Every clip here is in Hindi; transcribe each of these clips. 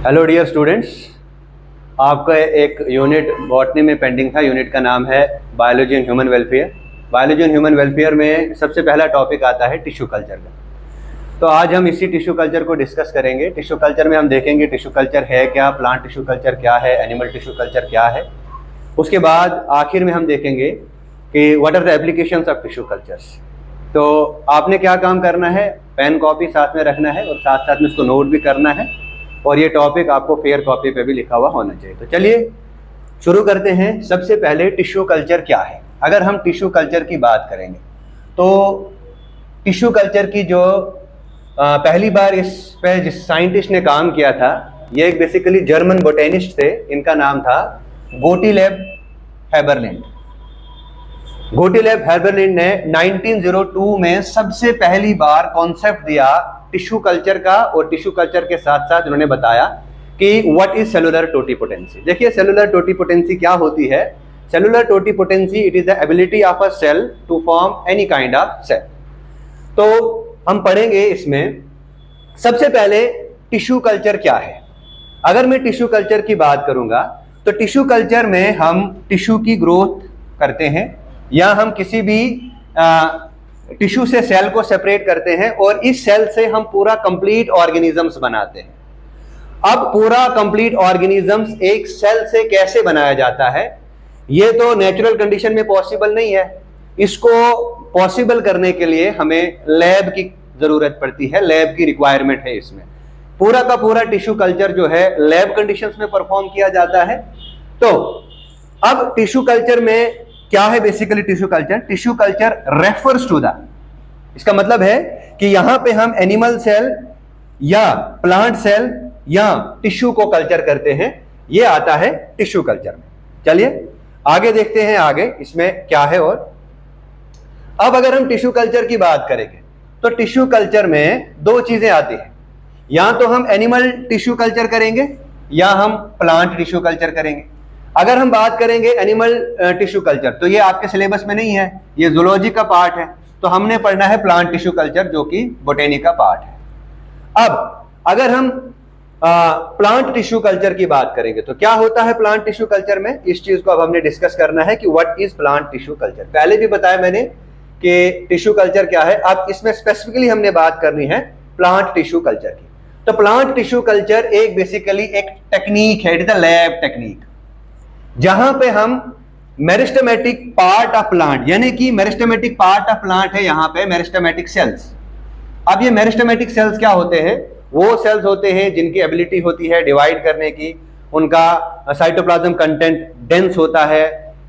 हेलो डियर स्टूडेंट्स, आपका एक यूनिट बॉटनी में पेंडिंग था। यूनिट का नाम है biology and human welfare. Biology and human welfare में सबसे पहला टॉपिक आता है टिश्यू कल्चर का। तो आज हम इसी टिश्यू कल्चर को डिस्कस करेंगे। टिश्यू कल्चर में हम देखेंगे टिश्यू कल्चर है क्या, प्लांट टिश्यू कल्चर क्या है, एनिमल टिश्यू कल्चर क्या है। उसके बाद आखिर में हम देखेंगे कि what are the applications of tissue cultures. तो आपने क्या काम करना है, पेन कॉपी साथ में रखना है और साथ साथ में उसको नोट भी करना है, और ये टॉपिक आपको फेयर कॉपी पे भी लिखा हुआ होना चाहिए। तो चलिए शुरू करते हैं। सबसे पहले टिश्यू कल्चर क्या है। अगर हम टिश्यू कल्चर की बात करेंगे तो टिश्यू कल्चर की जो पहली बार इस पे जिस साइंटिस्ट ने काम किया था, ये एक बेसिकली जर्मन बोटेनिस्ट थे। इनका नाम था गोटलीब हेबरलैंड। गोटलीब हेबरलैंड ने 1902 में सबसे पहली बार कॉन्सेप्ट दिया टिश्यू कल्चर का, और टिश्यू कल्चर के साथ साथ उन्होंने बताया कि व्हाट इज सेलुलर टोटिपोटेंसी। देखिए सेलुलर टोटिपोटेंसी क्या होती है। Cellular totipotency it is the ability of a cell to form any kind of cell. तो हम पढ़ेंगे इसमें सबसे पहले टिश्यू कल्चर क्या है। अगर मैं टिश्यू कल्चर की बात करूंगा तो टिश्यू कल्चर में हम टिश्यू की ग्रोथ करते हैं, या हम किसी भी टिश्यू से सेल को सेपरेट करते हैं और इस सेल से हम पूरा कंप्लीट ऑर्गेनिजम्स बनाते हैं। अब पूरा कंप्लीट ऑर्गेनिजम्स एक सेल से कैसे बनाया जाता है, ये तो नेचुरल कंडीशन में पॉसिबल नहीं है। इसको पॉसिबल करने के लिए हमें लैब की जरूरत पड़ती है, लैब की रिक्वायरमेंट है। इसमें पूरा का पूरा टिश्यू कल्चर जो है लैब कंडीशंस में परफॉर्म किया जाता है। तो अब टिश्यू कल्चर में क्या है basically tissue culture. Tissue culture refers to the, इसका मतलब है कि यहां पे हम एनिमल सेल या प्लांट सेल या टिश्यू को कल्चर करते हैं, ये आता है टिश्यू कल्चर में। चलिए आगे देखते हैं आगे इसमें क्या है। और अब अगर हम टिश्यू कल्चर की बात करेंगे तो टिश्यू कल्चर में दो चीजें आती हैं, या तो हम एनिमल टिश्यू कल्चर करेंगे या हम प्लांट टिश्यू कल्चर करेंगे। अगर हम बात करेंगे एनिमल टिश्यू कल्चर तो ये आपके सिलेबस में नहीं है, ये जूलॉजी का पार्ट है। तो हमने पढ़ना है प्लांट टिश्यू कल्चर जो कि बोटेनी का पार्ट है। अब अगर हम प्लांट टिश्यू कल्चर की बात करेंगे तो क्या होता है प्लांट टिश्यू कल्चर में, इस चीज को अब हमने डिस्कस करना है कि what is plant tissue culture. पहले भी बताया मैंने कि टिश्यू कल्चर क्या है। अब इसमें स्पेसिफिकली हमने बात करनी है प्लांट टिश्यू कल्चर की। तो प्लांट टिश्यू कल्चर एक बेसिकली एक टेक्निक है, it is a lab technique, जहां पे हम मेरिस्टेमेटिक पार्ट ऑफ प्लांट, यानी कि मेरिस्टेमेटिक पार्ट ऑफ प्लांट है यहां पे मेरिस्टेमेटिक सेल्स। अब ये मेरिस्टेमेटिक सेल्स क्या होते हैं, वो सेल्स होते हैं जिनकी एबिलिटी होती है डिवाइड करने की। उनका साइटोप्लाज्म कंटेंट डेंस होता है,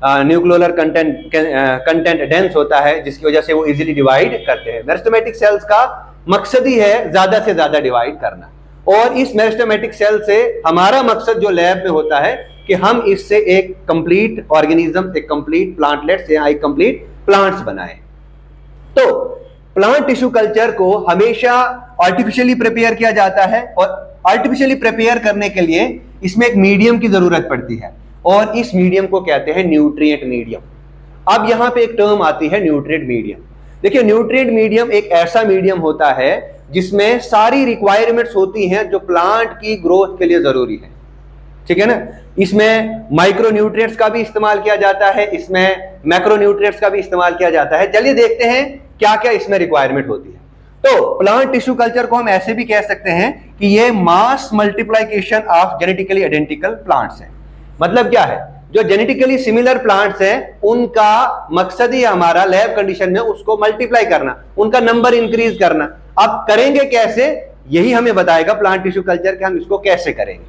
न्यूक्लियोलर कंटेंट डेंस होता है, जिसकी वजह से वो इजीली डिवाइड करते हैं। मेरिस्टेमेटिक सेल्स का मकसद ही है ज्यादा से ज्यादा डिवाइड करना, और इस मेरिस्टेमेटिक सेल से हमारा मकसद जो लैब में होता है कि हम इससे एक कंप्लीट ऑर्गेनिज्म, एक कंप्लीट प्लांटलेट्स या एक कंप्लीट प्लांट्स बनाएं। तो प्लांट टिश्यू कल्चर को हमेशा आर्टिफिशियली प्रिपेयर किया जाता है, और आर्टिफिशियली प्रिपेयर करने के लिए इसमें एक मीडियम की जरूरत पड़ती है, और इस मीडियम को कहते हैं न्यूट्रिएंट मीडियम। अब यहां पे एक टर्म आती है न्यूट्रिएंट मीडियम। देखिए न्यूट्रिएंट मीडियम एक ऐसा मीडियम होता है जिसमें सारी रिक्वायरमेंट्स होती हैं जो प्लांट की ग्रोथ के लिए जरूरी है, ठीक है ना। इसमें माइक्रो न्यूट्रिएंट्स का भी इस्तेमाल किया जाता है, इसमें मैक्रो न्यूट्रिएंट्स का भी इस्तेमाल किया जाता है। चलिए देखते हैं क्या क्या इसमें रिक्वायरमेंट होती है। तो प्लांट टिश्यू कल्चर को हम ऐसे भी कह सकते हैं कि ये mass multiplication of genetically identical plants है। मतलब क्या है, जो जेनेटिकली सिमिलर प्लांट्स हैं उनका मकसद ही हमारा लैब कंडीशन में उसको मल्टीप्लाई करना, उनका नंबर इंक्रीज करना। अब करेंगे कैसे, यही हमें बताएगा प्लांट टिश्यू कल्चर कि हम इसको कैसे करेंगे।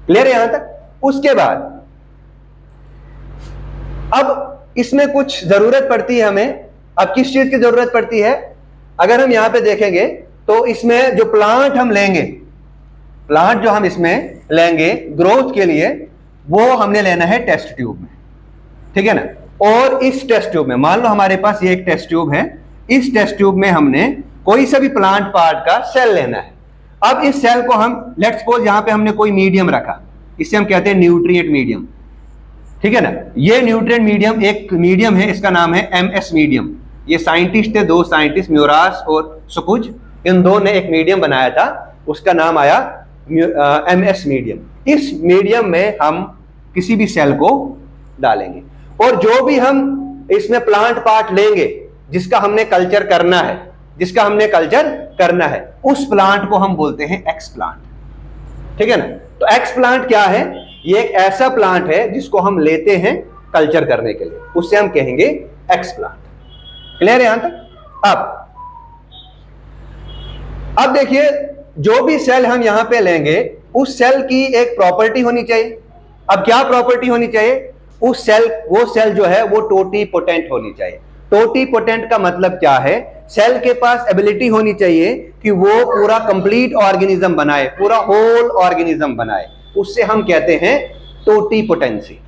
क्लियर है यहां तक। उसके बाद अब इसमें कुछ जरूरत पड़ती है हमें। अब किस चीज की जरूरत पड़ती है, अगर हम यहां पे देखेंगे तो इसमें जो प्लांट हम लेंगे, प्लांट जो हम इसमें लेंगे ग्रोथ के लिए, वो हमने लेना है टेस्ट ट्यूब में, ठीक है ना। और इस टेस्ट ट्यूब में मान लो हमारे पास ये एक टेस्ट ट्यूब है, इस टेस्ट ट्यूब में हमने कोई सा भी प्लांट पार्ट का सेल लेना है। अब इस सेल को हम लेट्स सपोज यहां पे हमने कोई मीडियम रखा, इसे हम कहते हैं न्यूट्रिएंट मीडियम, ठीक है ना। ये न्यूट्रिएंट मीडियम एक मीडियम है, इसका नाम है MS मीडियम। ये साइंटिस्ट थे, दो साइंटिस्ट म्यूरास और सुकुज, इन दो ने एक मीडियम बनाया था, उसका नाम आया MS मीडियम, इस मीडियम में हम किसी भी सेल को डालेंगे और जो भी हम इसमें प्लांट पार्ट लेंगे जिसका हमने कल्चर करना है, उस प्लांट को हम बोलते हैं एक्स प्लांट। ठीक है ना। तो एक्स प्लांट क्या है? ये एक ऐसा प्लांट है जिसको हम लेते हैं कल्चर करने के लिए, उससे हम कहेंगे एक्स प्लांट। क्लियर है यहां तक? अब देखिए, जो भी सेल हम यहां पे लेंगे उस सेल की एक प्रॉपर्टी होनी चाहिए। अब क्या प्रॉपर्टी होनी चाहिए? वो सेल जो है वो टोटीपोटेंट होनी चाहिए। टोटीपोटेंट का मतलब क्या है? सेल के पास एबिलिटी होनी चाहिए कि वो पूरा कंप्लीट ऑर्गेनिज्म बनाए, पूरा होल ऑर्गेनिज्म बनाए, उससे हम कहते हैं टोटीपोटेंसी।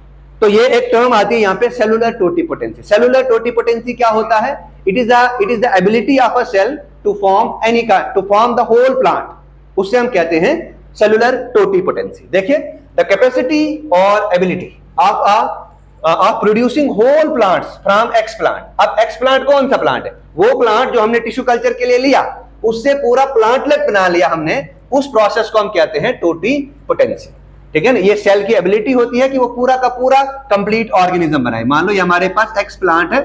तो ये एक टर्म आती है यहां पे, सेलुलर टोटीपोटेंसी। सेलुलर टोटीपोटेंसी क्या होता है? It is the ability of a cell to form the whole plant, उससे हम कहते हैं सेलुलर टोटीपोटेंसी। देखिए, द कैपेसिटी और ability of producing whole plants from explant. अब एक्स प्लांट कौन सा प्लांट है? वो प्लांट जो हमने टिश्यू कल्चर के लिए लिया, उससे पूरा प्लांटलेट बना लिया हमने, उस प्रोसेस को हम कहते हैं टोटीपोटेंसी। ठीक है ना। ये सेल की एबिलिटी होती है कि वो पूरा का पूरा कंप्लीट ऑर्गेनिज्म बनाए। मान लो ये हमारे पास एक्स प्लांट है।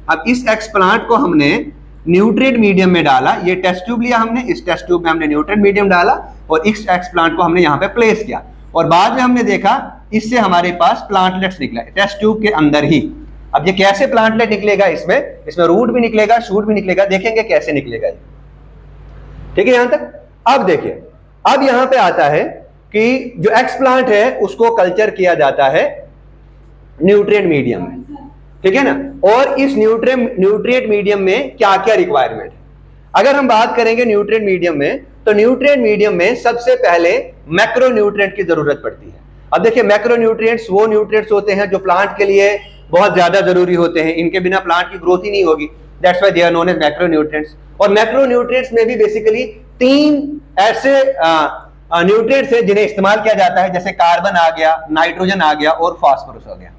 अब इस एक्स प्लांट को हमने न्यूट्रिएंट मीडियम में डाला, ये टेस्ट ट्यूब लिया हमने, इस टेस्ट ट्यूब में हमने न्यूट्रिएंट मीडियम डाला और इस एक्स प्लांट को हमने यहां पे प्लेस किया और बाद में हमने देखा इससे हमारे पास प्लांटलेट्स निकला टेस्ट ट्यूब के अंदर ही। अब ये कैसे प्लांटलेट निकलेगा? इसमें रूट भी निकलेगा, शूट भी निकलेगा, देखेंगे कैसे निकलेगा ये। ठीक है यहां तक। अब देखिए, अब यहां पे आता है कि जो एक्स प्लांट है उसको कल्चर किया जाता है न्यूट्रिएंट मीडियम में। ठीक है ना। और इस न्यूट्रिएंट मीडियम में क्या क्या रिक्वायरमेंट है? अगर हम बात करेंगे न्यूट्रिएंट मीडियम में, तो न्यूट्रिएंट मीडियम में सबसे पहले मैक्रो न्यूट्रिएंट की जरूरत पड़ती है। अब देखिए, मैक्रो न्यूट्रिएंट्स वो न्यूट्रिएंट्स होते हैं जो प्लांट के लिए बहुत ज्यादा जरूरी होते हैं, इनके बिना प्लांट की ग्रोथ ही नहीं होगी। That's why they are known as macronutrients. और मैक्रो न्यूट्रिएंट्स में भी बेसिकली 3 ऐसे न्यूट्रिएंट्स हैं जिन्हें इस्तेमाल किया जाता है, जैसे कार्बन आ गया, नाइट्रोजन आ गया और फास्फोरस हो गया।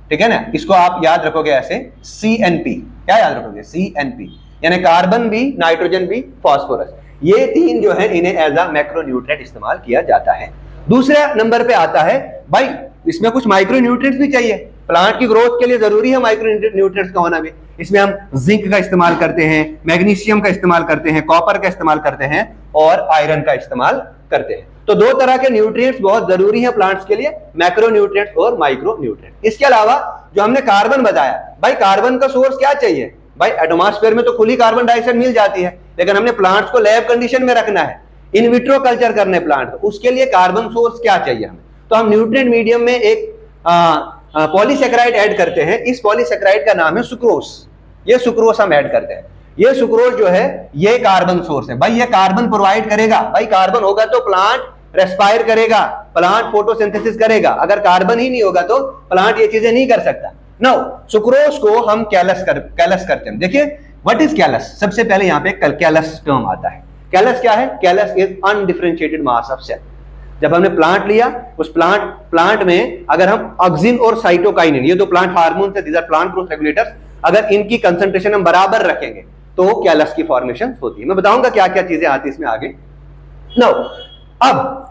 ठीक है ना। इसको आप याद रखोगे ऐसे, CNP। क्या याद रखोगे? CNP, यानी कार्बन भी, नाइट्रोजन भी, फास्फोरस। ये 3 जो है इन्हें एज अ मैक्रो न्यूट्रिएंट इस्तेमाल किया जाता है। दूसरे नंबर पे आता है भाई, इसमें कुछ माइक्रो न्यूट्रिएंट्स भी चाहिए। प्लांट की ग्रोथ के लिए जरूरी है माइक्रो न्यूट्रिएंट्स का होना भी। इसमें हम जिंक का इस्तेमाल करते हैं, मैग्नीशियम का इस्तेमाल करते हैं, कॉपर का इस्तेमाल करते हैं और आयरन का इस्तेमाल करते हैं। तो 2 तरह के न्यूट्रिएंट्स बहुत जरूरी है प्लांट्स के लिए, मैक्रो न्यूट्रिएंट्स और माइक्रो न्यूट्रिएंट्स। इसके अलावा जो हमने कार्बन बताया, भाई कार्बन का सोर्स क्या चाहिए? भाई एटमॉस्फेयर में तो खुली कार्बन डाइऑक्साइड मिल जाती है, लेकिन हमने प्लांट्स को लैब कंडीशन में रखना है, इन विट्रो कल्चर करने प्लांट, उसके लिए कार्बन सोर्स क्या चाहिए हमें? तो हम न्यूट्रिएंट मीडियम में एक पॉलीसेकेराइड ऐड करते हैं। इस पॉलीसेकेराइड का नाम है सुक्रोज। ये सुक्रोज हम ऐड करते हैं। ये सुक्रोज जो है ये कार्बन सोर्स है। भाई ये कार्बन प्रोवाइड करेगा। भाई कार्बन होगा तो प्लांट रेस्पायर करेगा, प्लांट फोटोसिंथेसिस करेगा। अगर कार्बन ही नहीं होगा तो प्लांट ये चीजें नहीं कर सकता। नाउ सुक्रोज को हम कैलस करते हैं। देखिए, व्हाट इज कैलस? सबसे पहले यहां पे कैलस टर्म आता है। कैलस क्या है? Callus is undifferentiated mass of cell. जब हमने प्लांट लिया, उस प्लांट में अगर हम ऑक्सिन और साइटोकाइनिन, ये 2 प्लांट हार्मोन है, these are plant growth regulators, अगर इनकी कंसंट्रेशन हम बराबर रखेंगे तो कैलस की फॉर्मेशन होती है। मैं बताऊंगा क्या क्या चीजें आती है इसमें आगे। नाउ, अब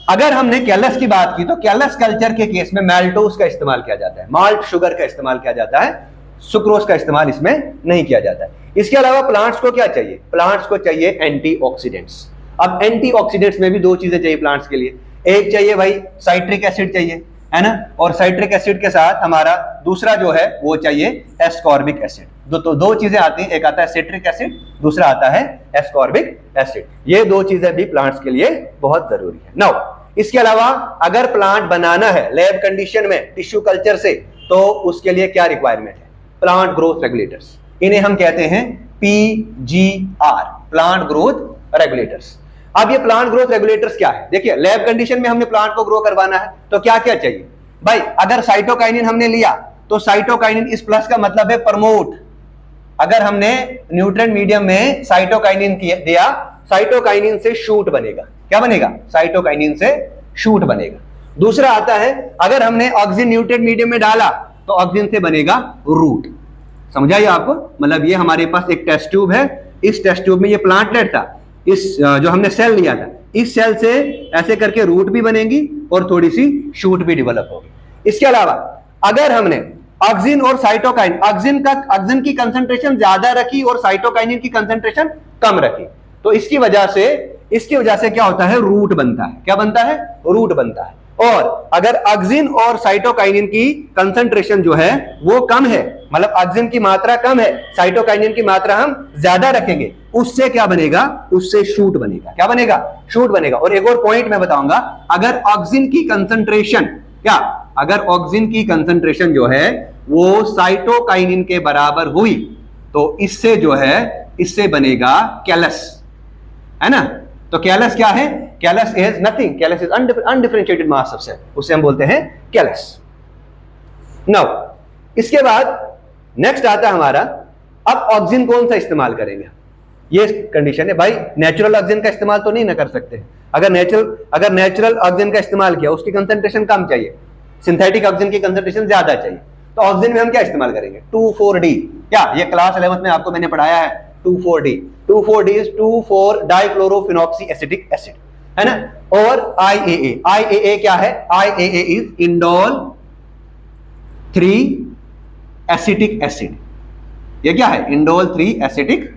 अगर हमने कैलस की बात की तो कैलस कल्चर के केस में मैल्टोज का इस्तेमाल किया जाता है, माल्ट शुगर का इस्तेमाल किया जाता है, सुक्रोज का इस्तेमाल इसमें नहीं किया जाता है। इसके अलावा प्लांट्स को क्या चाहिए? प्लांट्स को चाहिए एंटीऑक्सीडेंट्स। अब एंटीऑक्सीडेंट्स में भी 2 चीजें चाहिए प्लांट्स के लिए। एक चाहिए भाई साइट्रिक एसिड चाहिए, है ना, और साइट्रिक एसिड के साथ हमारा दूसरा जो है वो चाहिए एस्कॉर्बिक एसिड। तो 2 चीजें आती हैं, एक आता है सिट्रिक एसिड, दूसरा आता है एस्कॉर्बिक एसिड। ये 2 चीजें भी प्लांट्स के लिए बहुत जरूरी है। नाउ, इसके अलावा अगर प्लांट बनाना है लैब कंडीशन में टिश्यू कल्चर से, तो उसके लिए क्या रिक्वायरमेंट है? Plant growth regulators. इन्हें हम कहते हैं PGR, प्लांट ग्रोथ रेगुलेटर्स। अब ये प्लांट ग्रोथ रेगुलेटर्स क्या है? देखिए, लैब कंडीशन में हमने प्लांट को ग्रो करवाना है तो क्या क्या चाहिए? भाई अगर साइटोकाइनिन हमने लिया तो साइटोकाइनिन इस प्लस का मतलब है प्रमोट। अगर हमने न्यूट्रिएंट मीडियम में साइटोकाइनिन दिया, साइटोकाइनिन से शूट बनेगा। क्या बनेगा? साइटोकाइनिन से शूट बनेगा। दूसरा आता है, अगर हमने ऑक्सिन न्यूट्रिएंट मीडियम में डाला तो ऑक्सिन से बनेगा रूट। समझा ये आपको? मतलब ये हमारे पास एक टेस्ट ट्यूब है, इस टेस्ट ट्यूब में ये प्लांटलेट था, इस जो हमने सेल लिया था, इस सेल से ऐसे करके रूट भी बनेगी और थोड़ी सी शूट भी डेवलप होगी। इसके अलावा अगर हमने ऑक्सिन और साइटोकाइन, ऑक्सिन की कंसंट्रेशन ज्यादा रखी और साइटोकाइनिन की कंसंट्रेशन कम रखी, तो इसकी वजह से क्या होता है, रूट बनता है। क्या बनता है? रूट बनता है। और अगर ऑक्सिन और साइटोकाइनिन की कंसंट्रेशन जो है वो कम है, मतलब ऑक्सिन की मात्रा कम है, साइटोकाइनिन की मात्रा हम ज्यादा रखेंगे, उससे क्या बनेगा? उससे शूट बनेगा। क्या बनेगा? शूट बनेगा। और एक और पॉइंट मैं बताऊंगा, अगर ऑक्सिन की कंसंट्रेशन जो है वो साइटोकाइनिन के बराबर हुई, तो इससे जो है, इससे बनेगा कैलस, है ना। तो कैलस क्या है? Callus is nothing, callus is undifferentiated mass of cell, उसे हम बोलते हैं कैलस। नाउ इसके बाद नेक्स्ट आता है हमारा, अब ऑक्सिन कौन सा इस्तेमाल करेंगे? ये कंडीशन है भाई, नेचुरल ऑक्सिन का इस्तेमाल तो नहीं ना कर सकते। अगर नेचुरल ऑक्सिन का इस्तेमाल किया, उसकी कंसंट्रेशन कम चाहिए, सिंथेटिक ऑक्सिन की कंसंट्रेशन ज्यादा चाहिए, तो ऑक्सिन में हम क्या इस्तेमाल करेंगे? 2,4-D। क्या ये क्लास 11th में आपको मैंने पढ़ाया है? 2,4-D। 2,4-D is 2,4-डाइक्लोरोफिनॉक्सी acetic acid, है ना। और IAA क्या है? IAA is indole 3 acetic acid. ये क्या है? इंडोल 3 एसिटिक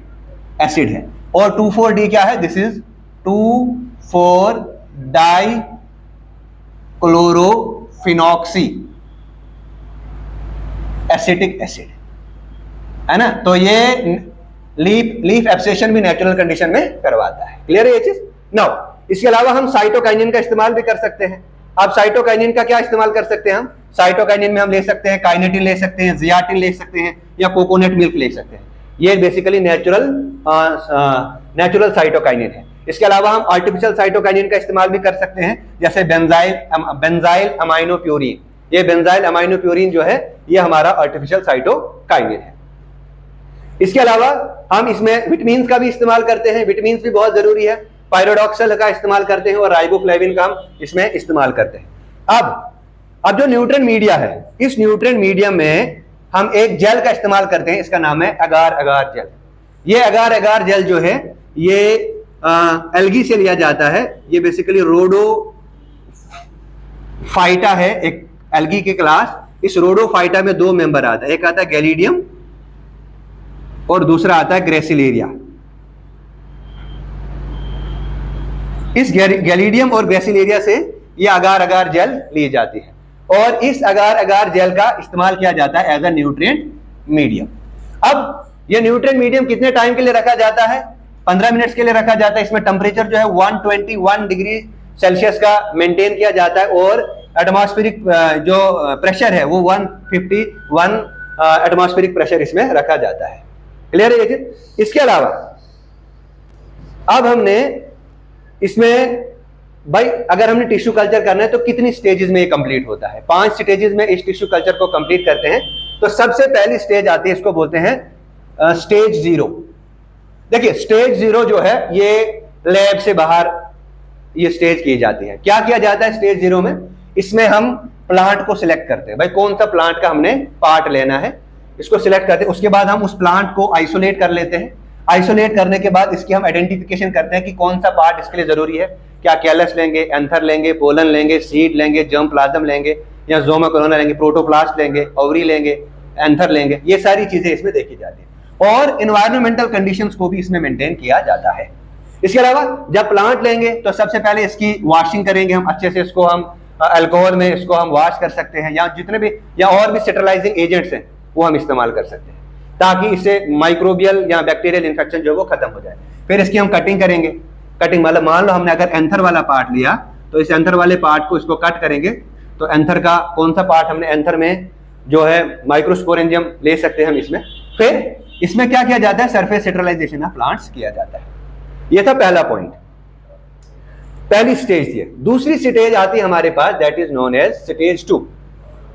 एसिड है। और 2,4-D क्या है? दिस इज 2,4-डाइक्लोरोफिनॉक्सी एसिटिक एसिड, है ना। तो ये लीफ एब्सेशन भी नेचुरल कंडीशन में करवाता है। क्लियर है ये चीज? नाउ इसके अलावा हम साइटोकाइनिन का इस्तेमाल भी कर सकते हैं। अब साइटोकाइनिन का क्या इस्तेमाल कर सकते हैं हम? साइटोकाइनिन में हम ले सकते हैं काइनेटिन ले सकते हैं, जियाटिन ले सकते हैं, या कोकोनट मिल्क ले सकते हैं। ये बेसिकली नेचुरल साइटोकाइनिन है। इसके अलावा हम आर्टिफिशियल साइटोकाइनिन का इस्तेमाल भी कर सकते हैं, जैसे बेंजाइल अमाइनोप्यूरिन। ये बेंजाइल अमाइनोप्यूरिन जो है ये हमारा आर्टिफिशियल साइटोकाइनिन है। इसके अलावा हम इसमें विटामिन का भी इस्तेमाल करते हैं, विटामिन भी बहुत जरूरी है। पायरोडॉक्सल का इस्तेमाल करते हैं और राइबोफ्लेविन का हम इसमें इस्तेमाल करते हैं। अब जो न्यूट्रिएंट मीडिया है, इस न्यूट्रिएंट मीडियम में हम एक जेल का इस्तेमाल करते हैं, इसका नाम है अगार अगार जेल। ये अगार अगार जेल जो है ये एल्गी से लिया जाता है। ये बेसिकली रोडोफाइटा है, एक एल्गी के क्लास। इस रोडोफाइटा में 2 मेंबर आता है, एक आता है गैलिडियम और दूसरा आता है ग्रेसिलेरिया। इस गैलिडियम और ग्रेसिलेरिया से ये अगार अगार जेल ली जाती है, और इस अगार अगार जेल का इस्तेमाल किया जाता है एज अ न्यूट्रिएंट मीडियम। अब ये न्यूट्रिएंट मीडियम कितने टाइम के लिए रखा जाता है? 15 मिनट्स के लिए रखा जाता है। इसमें टेम्परेचर जो है 121 डिग्री सेल्सियस का मेंटेन किया जाता है, और एटमॉस्फेरिक जो प्रेशर है वो 151 एटमॉस्फेरिक प्रेशर इसमें रखा जाता है। क्लियर है ये चीज? इसके अलावा अब हमने इसमें भाई अगर हमने टिश्यू कल्चर करना है तो कितनी स्टेजेस में ये कंप्लीट होता है? 5 स्टेजेस में इस टिश्यू कल्चर को कंप्लीट करते हैं। तो सबसे पहली स्टेज आती है, इसको बोलते हैं स्टेज 0। देखिए स्टेज 0 जो है ये लैब से बाहर ये स्टेज की जाती है। क्या किया जाता है स्टेज 0 में? इसमें हम प्लांट को सिलेक्ट करते हैं, भाई कौन सा प्लांट का हमने पार्ट लेना है, इसको सिलेक्ट करते हैं। उसके बाद हम उस प्लांट को आइसोलेट कर लेते हैं। आइसोलेट करने के बाद इसकी हम आइडेंटिफिकेशन करते हैं कि कौन सा पार्ट इसके लिए जरूरी है। क्या कैलस लेंगे, एंथर लेंगे, पोलन लेंगे, सीड लेंगे, जर्म प्लाज्म लेंगे, या जोमा कोरोना लेंगे, प्रोटोप्लास्ट लेंगे, ओवरी लेंगे, एंथर लेंगे। ये सारी चीजें इसमें देखी जाती है, और इन्वायरमेंटल कंडीशंस को भी इसमें मेंटेन किया जाता है। इसके अलावा जब प्लांट लेंगे तो सबसे पहले इसकी वॉशिंग करेंगे हम अच्छे से। इसको हम अल्कोहल में इसको हम वॉश कर सकते हैं, या जितने भी या और भी स्टेरलाइजिंग एजेंट्स हैं वो हम इस्तेमाल कर सकते हैं, ताकि इससे माइक्रोबियल या बैक्टीरियल इन्फेक्शन जो है वो खत्म हो जाए। फिर इसकी हम कटिंग करेंगे। कटिंग मतलब मान लो हमने अगर एंथर वाला पार्ट लिया तो इस एंथर वाले पार्ट को इसको कट करेंगे। तो एंथर का कौन सा पार्ट हमने, एंथर में जो है माइक्रोस्पोरेंजियम ले सकते हैं हम इसमें। फिर इसमें क्या किया जाता है? सरफेस स्टेरलाइजेशन ऑफ प्लांट्स किया जाता है। यह था पहला पॉइंट, पहली स्टेज थी। दूसरी स्टेज आती है हमारे पास, that is known as stage 2।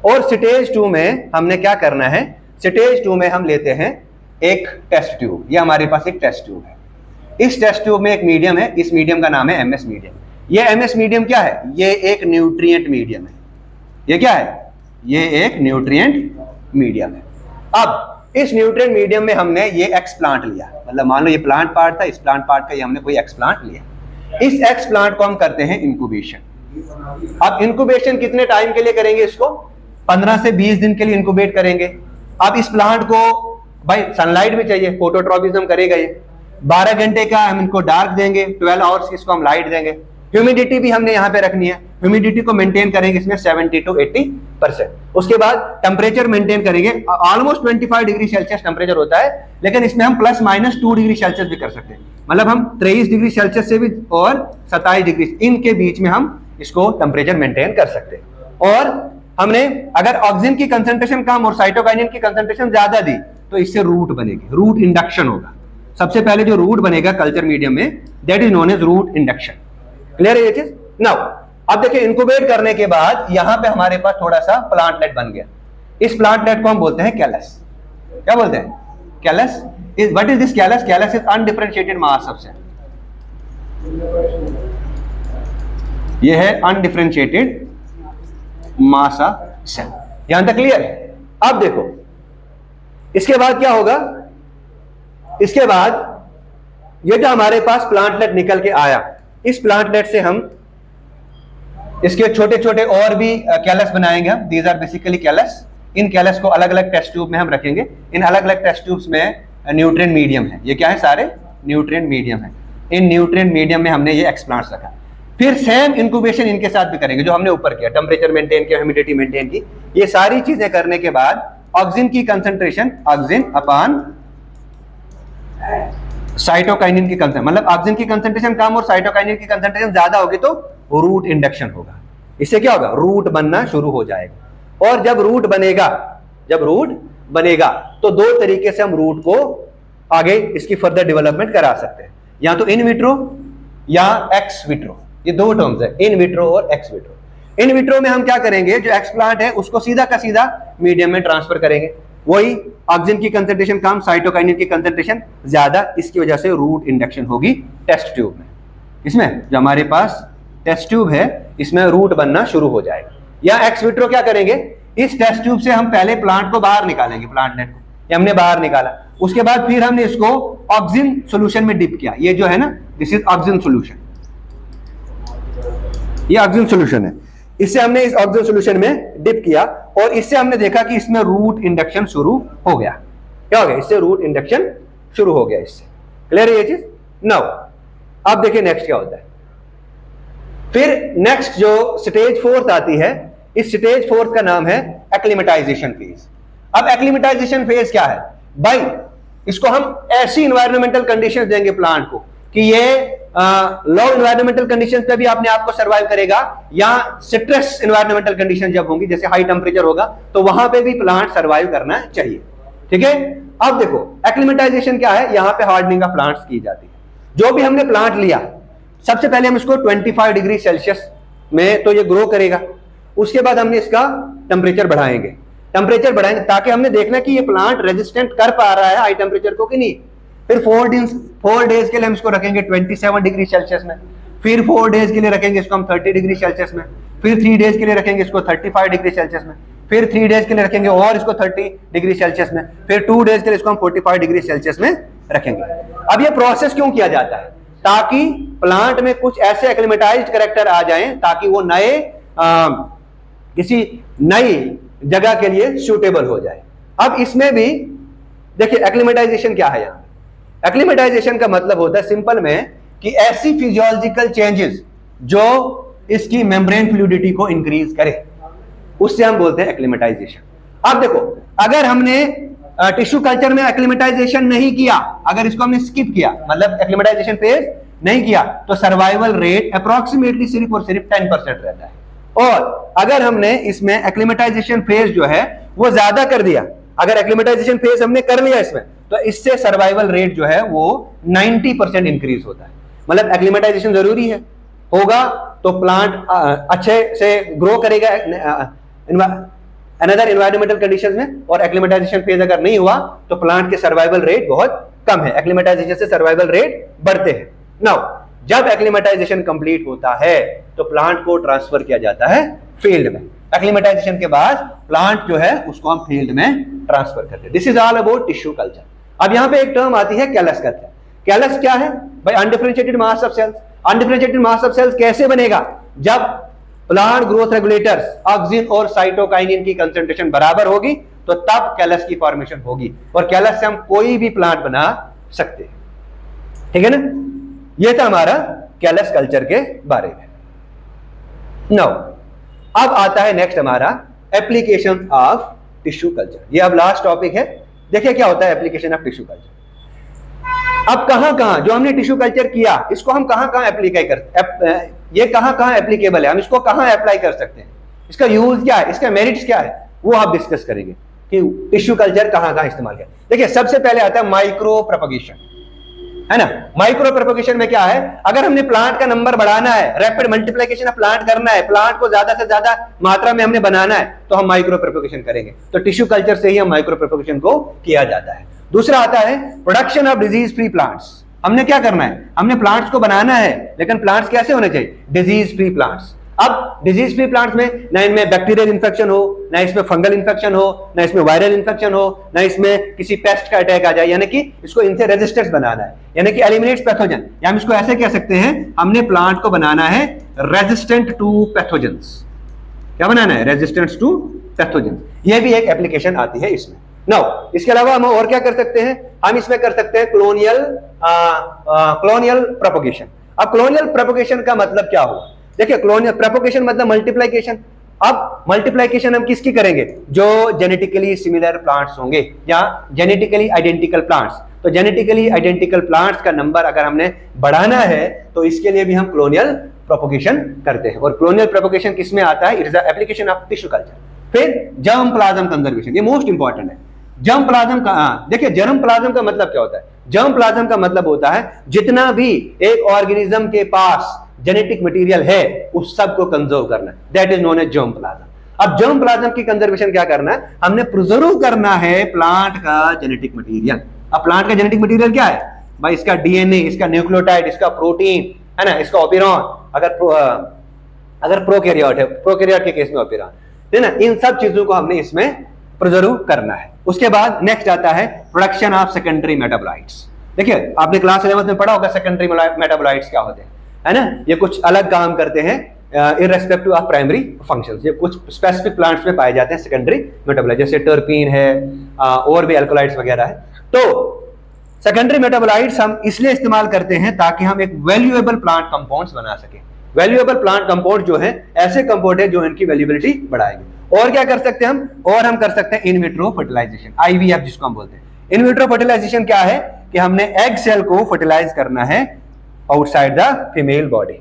और स्टेज 2 में हमने क्या करना है? स्टेज 2 में हम लेते हैं एक टेस्ट ट्यूब। ये हमारे पास एक टेस्ट ट्यूब है। इस टेस्ट ट्यूब में एक मीडियम है, इस मीडियम का नाम है एमएस मीडियम। ये एमएस मीडियम क्या है? ये एक न्यूट्रिएंट मीडियम है। ये क्या है? ये एक न्यूट्रिएंट मीडियम है। अब इस न्यूट्रिएंट मीडियम में हमने ये एक्स प्लांट लिया, मतलब मान लो ये प्लांट पार्ट था, इस प्लांट पार्ट का ये हमने कोई एक्स प्लांट लिया, इस एक्स प्लांट को हम करते हैं इंक्यूबेशन। अब इंक्यूबेशन कितने टाइम के लिए करेंगे, इसको 15 से 20 दिन के लिए इंक्यूबेट करेंगे। अब इस प्लांट को भाई सनलाइट भी चाहिए, फोटोट्रॉपिज्म करेगा ये, 12 घंटे का हम इनको डार्क देंगे, 12 आवर्स इसको हम लाइट देंगे। ह्यूमिडिटी भी हमने यहाँ पे रखनी है, ह्यूमिडिटी को मेंटेन करेंगे इसमें 70 to 80%। उसके बाद टेम्परेचर मेंटेन करेंगे, ऑलमोस्ट 25 डिग्री सेल्सियस टेम्परेचर होता है, लेकिन इसमें हम ±2 डिग्री सेल्सियस भी कर सकते हैं, मतलब हम 23 डिग्री सेल्सियस से भी और 27 डिग्री इनके बीच में हम इसको टेम्परेचर मेंटेन कर सकते हैं। और हमने अगर ऑक्सीजन की कंसंट्रेशन कम और साइटोकाइनिन की कंसंट्रेशन ज्यादा दी तो इससे रूट बनेगी, रूट इंडक्शन होगा। सबसे पहले जो रूट बनेगा कल्चर मीडियम में, that is known as root induction. Clear है ये चीज? नाउ अब देखिए इंक्यूबेट करने के बाद यहां पे हमारे पास थोड़ा सा प्लांटलेट बन गया। इस प्लांटलेट को हम बोलते हैं कैलस। क्या बोलते हैं? Callus. What is this callus? Callus is undifferentiated mass सबसे, ये है अनडिफरेंशिएटेड मास ऑफ सेल। यहां तक क्लियर है? अब देखो इसके बाद क्या होगा, इसके बाद ये जो हमारे पास प्लांटलेट निकल के आया, इस प्लांटलेट से हम इसके छोटे छोटे और भी कैलस बनाएंगे हम। These are basically callus. इन कैलस को अलग अलग टेस्ट ट्यूब में हम रखेंगे। इन अलग अलग टेस्ट ट्यूब्स में न्यूट्रिएंट मीडियम है, ये क्या है? सारे न्यूट्रिएंट मीडियम है। इन न्यूट्रिएंट मीडियम में हमने ये एक्सप्लांट्स रखा। फिर सेम इंक्यूबेशन इनके साथ भी करेंगे जो हमने ऊपर किया, टेम्परेचर मेंटेन किया, ह्यूमिडिटी मेंटेन की। ये सारी चीजें करने के बाद ऑक्सीजन की कंसंट्रेशन, ऑक्सीजन अपॉन साइटोकाइनिन की कंसंट्रेशन, मतलब ऑक्सीजन की कंसंट्रेशन कम और साइटोकाइनिन की कंसंट्रेशन ज्यादा होगी तो रूट इंडक्शन होगा। इससे क्या होगा? रूट बनना शुरू हो जाएगा। और जब रूट बनेगा तो दो तरीके से हम रूट को आगे इसकी फर्दर डेवलपमेंट करा सकते हैं, या तो इन विट्रो या एक्स विट्रो। ये दो टर्म्स है, इन विट्रो और एक्स विट्रो। इन विट्रो में हम क्या करेंगे, जो एक्सप्लांट है उसको सीधा का सीधा मीडियम में ट्रांसफर करेंगे। वही ऑक्सीजन की कंसंट्रेशन कम, साइटोकाइनिन की कंसंट्रेशन ज्यादा, इसकी वजह से रूट इंडक्शन होगी टेस्ट ट्यूब में। इसमें जो हमारे पास टेस्ट ट्यूब है इसमें रूट बनना शुरू हो जाएगा। या एक्स विट्रो क्या करेंगे, इस टेस्ट ट्यूब से हम पहले प्लांट को बाहर निकालेंगे, प्लांटलेट को ये हमने बाहर निकाला, उसके बाद फिर हमने इसको ऑक्सीजन सॉल्यूशन में डिप किया। ये जो है ना, दिस इज ऑक्सीजन सॉल्यूशन, ये ऑक्सीजन सॉल्यूशन है। इससे हमने इस ऑक्सीजन सॉल्यूशन में डिप किया और इससे हमने देखा कि इसमें रूट इंडक्शन शुरू हो गया। क्या हो गया? इससे रूट इंडक्शन शुरू हो गया इससे। क्लियर है ये चीज? नाउ अब देखिए नेक्स्ट क्या होता है। फिर नेक्स्ट जो स्टेज 4 आती है, इस स्टेज 4 का नाम है एक्लिमेटाइजेशन फेज। अब एक्लिमेटाइजेशन फेज क्या है भाई? इसको हम ऐसी इन्वायरमेंटल कंडीशंस देंगे प्लांट को कि ये लो इन्वायरमेंटल कंडीशंस पे भी अपने आप को सर्वाइव करेगा, या स्ट्रेस इन्वायरमेंटल कंडीशन जब होंगी, जैसे हाई टेम्परेचर होगा, तो वहां पे भी प्लांट सर्वाइव करना चाहिए। ठीक है? अब देखो एक्लिमेटाइजेशन क्या है, यहां पे हार्डनिंग ऑफ प्लांट्स की जाती है। जो भी हमने प्लांट लिया, सबसे पहले हम इसको 25 डिग्री सेल्सियस में तो ये ग्रो करेगा। उसके बाद हमने इसका टेम्परेचर बढ़ाएंगे ताकि हमने देखना कि ये प्लांट रेजिस्टेंट कर पा रहा है हाई टेम्परेचर को कि नहीं। फिर 4 डेज के लिए हम इसको रखेंगे 27 डिग्री सेल्सियस में, फिर 4 डेज के लिए रखेंगे इसको हम 30 डिग्री सेल्सियस में, फिर 3 डेज के लिए रखेंगे इसको 35 डिग्री सेल्सियस में, फिर 3 डेज के लिए रखेंगे और इसको 30 डिग्री सेल्सियस में, फिर 2 डेज के लिए इसको हम 45 डिग्री सेल्सियस में रखेंगे। अब ये प्रोसेस क्यों किया जाता है? ताकि प्लांट में कुछ ऐसे एक्लिमेटाइज्ड कैरेक्टर आ जाएं ताकि वो नए किसी नई जगह के लिए सूटेबल हो जाए। अब इसमें भी देखिए एक्लिमेटाइजेशन क्या है। यहाँ एक्लिमेटाइजेशन का मतलब होता है सिंपल में कि ऐसी फिजियोलॉजिकल चेंजेस जो इसकी मेम्ब्रेन फ्लूइडिटी को इंक्रीज करे, उससे हम बोलते हैं एक्लिमेटाइजेशन। अब देखो अगर हमने टिश्यू कल्चर में एक्लिमेटाइजेशन नहीं किया, अगर इसको हमने स्किप किया, मतलब एक्लिमेटाइजेशन फेज नहीं किया, तो सर्वाइवल रेट अप्रोक्सीमेटली सिर्फ और सिर्फ 10% रहता है। और अगर हमने इसमें एक्लिमेटाइजेशन फेज जो है वो ज्यादा कर दिया, अगर एक्लिमेटाइजेशन फेज हमने कर लिया इसमें, तो इससे सर्वाइवल रेट जो है वो 90% इंक्रीज होता है। मतलब एक्लिमेटाइजेशन जरूरी है, होगा तो प्लांट अच्छे से ग्रो करेगा अनदर एनवायरमेंटल कंडीशंस में, और एक्लिमेटाइजेशन फेज अगर नहीं हुआ तो प्लांट के सर्वाइवल रेट बहुत कम है। एक्लिमेटाइजेशन से सर्वाइवल रेट बढ़ते हैं। नाउ जब एक्लिमेटाइजेशन कंप्लीट होता है तो प्लांट को ट्रांसफर किया जाता है फील्ड में। एक्लिमेटाइजेशन के बाद प्लांट जो है उसको हम फील्ड में ट्रांसफर करते हैं। This is all about tissue culture. अब यहाँ पे एक टर्म आती है कैलस कल्चर। कैलस क्या है भाई? Undifferentiated mass of cells. Undifferentiated mass of cells कैसे बनेगा? जब प्लांट ग्रोथ रेगुलेटर्स ऑक्सिन और साइटोकाइनिन की कंसंट्रेशन बराबर होगी तो तब कैलस की फॉर्मेशन होगी, और कैलस से हम कोई भी प्लांट बना सकते हैं। ठीक है ना? यह था हमारा कैलस कल्चर के बारे में। नाउ अब आता है नेक्स्ट हमारा एप्लीकेशन ऑफ टिश्यू कल्चर। ये अब लास्ट टॉपिक है। देखिए क्या होता है एप्लीकेशन ऑफ टिश्यू कल्चर। अब कहां जो हमने टिश्यू कल्चर किया इसको हम कहां एप्लीकाई करते, ये कहां एप्लीकेबल है, हम इसको कहां अप्लाई कर सकते हैं, इसका यूज क्या है, इसका मेरिट्स क्या है, वो आप डिस्कस करेंगे कि टिश्यू कल्चर कहां इस्तेमाल किया। देखिए सबसे पहले आता है माइक्रो प्रोपगेशन, है ना। माइक्रो प्रोपगेशन में क्या है? अगर हमने प्लांट का नंबर बढ़ाना है, रैपिड मल्टीप्लिकेशन ऑफ प्लांट करना है, प्लांट को ज्यादा से ज्यादा मात्रा में हमने बनाना है, तो हम माइक्रो प्रोपगेशन करेंगे। तो टिश्यू कल्चर से ही हम माइक्रो प्रोपगेशन को किया जाता है। दूसरा आता है production of disease free plants. हमने क्या करना है? हमने प्लांट्स को बनाना है, लेकिन प्लांट्स कैसे होने चाहिए? Disease free plants. अब डिजीज फ्री प्लांट्स में ना इनमें बैक्टीरियल इन्फेक्शन हो, ना इसमें फंगल इन्फेक्शन हो, ना इसमें वायरल इन्फेक्शन हो, ना इसमें किसी पेस्ट का अटैक आ जाए, यानी कि इसको इनसे रेजिस्टेंस बनाना है, यानी कि एलिमिनेट्स पैथोजन। या हम इसको ऐसे कह सकते हैं, हमने प्लांट को बनाना है रेजिस्टेंट टू पैथोजेंस। क्या बनाना है? Resistance to pathogens. यह भी एक एप्लीकेशन आती है इसमें। नाउ इसके अलावा हम और क्या कर सकते हैं? हम इसमें कर सकते हैं कॉलोनियल प्रोपगेशन। अब कॉलोनियल प्रोपगेशन का मतलब क्या हुआ? देखिए कॉलोनियल प्रोपगेशन मतलब मल्टीप्लिकेशन। अब मल्टीप्लिकेशन हम किसकी करेंगे? जो जेनेटिकली सिमिलर प्लांट्स होंगे या जेनेटिकली आइडेंटिकल प्लांट्स। तो जेनेटिकली आइडेंटिकल प्लांट्स का नंबर अगर हमने बढ़ाना है तो इसके लिए भी हम कॉलोनियल प्रोपगेशन करते हैं। और कॉलोनियल प्रोपगेशन किसमें आता है? It is the application of tissue culture. फिर जर्म प्लाज्म कंजर्वेशन, ये मोस्ट इंपॉर्टेंट है। जर्म प्लाज्म का, देखिए जर्म प्लाज्म का मतलब क्या होता है? जर्म प्लाज्म का मतलब होता है जितना भी एक ऑर्गेनिज्म के पास जेनेटिक मटेरियल है उस सब को कंजर्व करना, that is known as germplasm. अब जर्म प्लाज्म की कंजर्वेशन क्या करना है? हमने प्रिजर्व करना है प्लांट का जेनेटिक मटेरियल। अब प्लांट का जेनेटिक मटेरियल क्या है भाई? इसका डीएनए, इसका न्यूक्लियोटाइड, इसका प्रोटीन, है ना, इसका ओपेरॉन, अगर प्रोकैरियोट है, प्रोकैरियोट के केस में ओपेरॉन, है ना। इन सब चीजों को हमने इसमें प्रिजर्व करना है। उसके बाद नेक्स्ट आता है प्रोडक्शन ऑफ सेकेंडरी मेटाबोलाइट्स। देखिए आपने क्लास 11 में पढ़ा होगा सेकेंडरी मेटाबोलाइट्स क्या होते हैं, है ना। ये कुछ अलग काम करते हैं इररेस्पेक्टिव ऑफ प्राइमरी फंक्शंस। ये कुछ स्पेसिफिक प्लांट्स में पाए जाते हैं सेकेंडरी मेटाबोलाइट, जैसे टर्पीन है और भी अल्कोलाइड्स वगैरह है। तो सेकेंडरी मेटाबोलाइट्स हम इसलिए इस्तेमाल करते हैं ताकि हम एक वैल्यूएबल प्लांट कंपाउंड्स बना सकें। वैल्यूएबल प्लांट कंपाउंड जो है ऐसे कंपाउंड है जो इनकी वैल्यूबिलिटी बढ़ाएंगे। और क्या कर सकते हैं हम? और हम कर सकते हैं इन विट्रो फर्टिलाइजेशन, आईवीएफ जिसको हम बोलते हैं। इन विट्रो फर्टिलाइजेशन क्या है कि हमने एग सेल को फर्टिलाइज करना है outside the female body.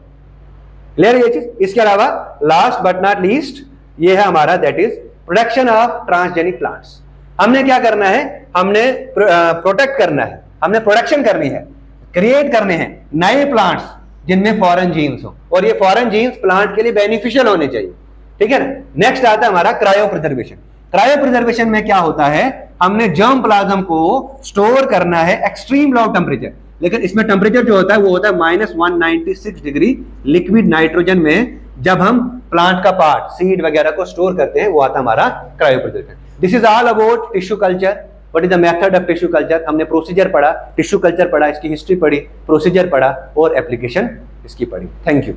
Clear है ये चीज? इसके अलावा लास्ट बट नॉट लीस्ट ये है हमारा, that is production of transgenic plants. हमने क्या करना है? हमने प्रोटेक्ट करना है, हमने प्रोडक्शन करनी है, क्रिएट करने हैं नए प्लांट्स जिनमें फॉरेन जीन्स हो, और ये फॉरेन जीन्स प्लांट के लिए बेनिफिशियल होने चाहिए। ठीक है ना। नेक्स्ट आता है हमारा क्रायो प्रिजर्वेशन। क्रायो प्रिजर्वेशन में क्या होता है? हमने जर्म प्लाज्म को स्टोर करना है एक्सट्रीम लो टेम्परेचर, लेकिन इसमें टेम्परेचर जो होता है वो होता है -196 डिग्री लिक्विड नाइट्रोजन में। जब हम प्लांट का पार्ट, सीड वगैरह को स्टोर करते हैं, वो आता है हमारा cryo preservation. This is all about tissue culture. What is the method of tissue culture? हमने प्रोसीजर पढ़ा, टिश्यू कल्चर पढ़ा, इसकी हिस्ट्री पढ़ी, प्रोसीजर पढ़ा और एप्लीकेशन इसकी पढ़ी। Thank you.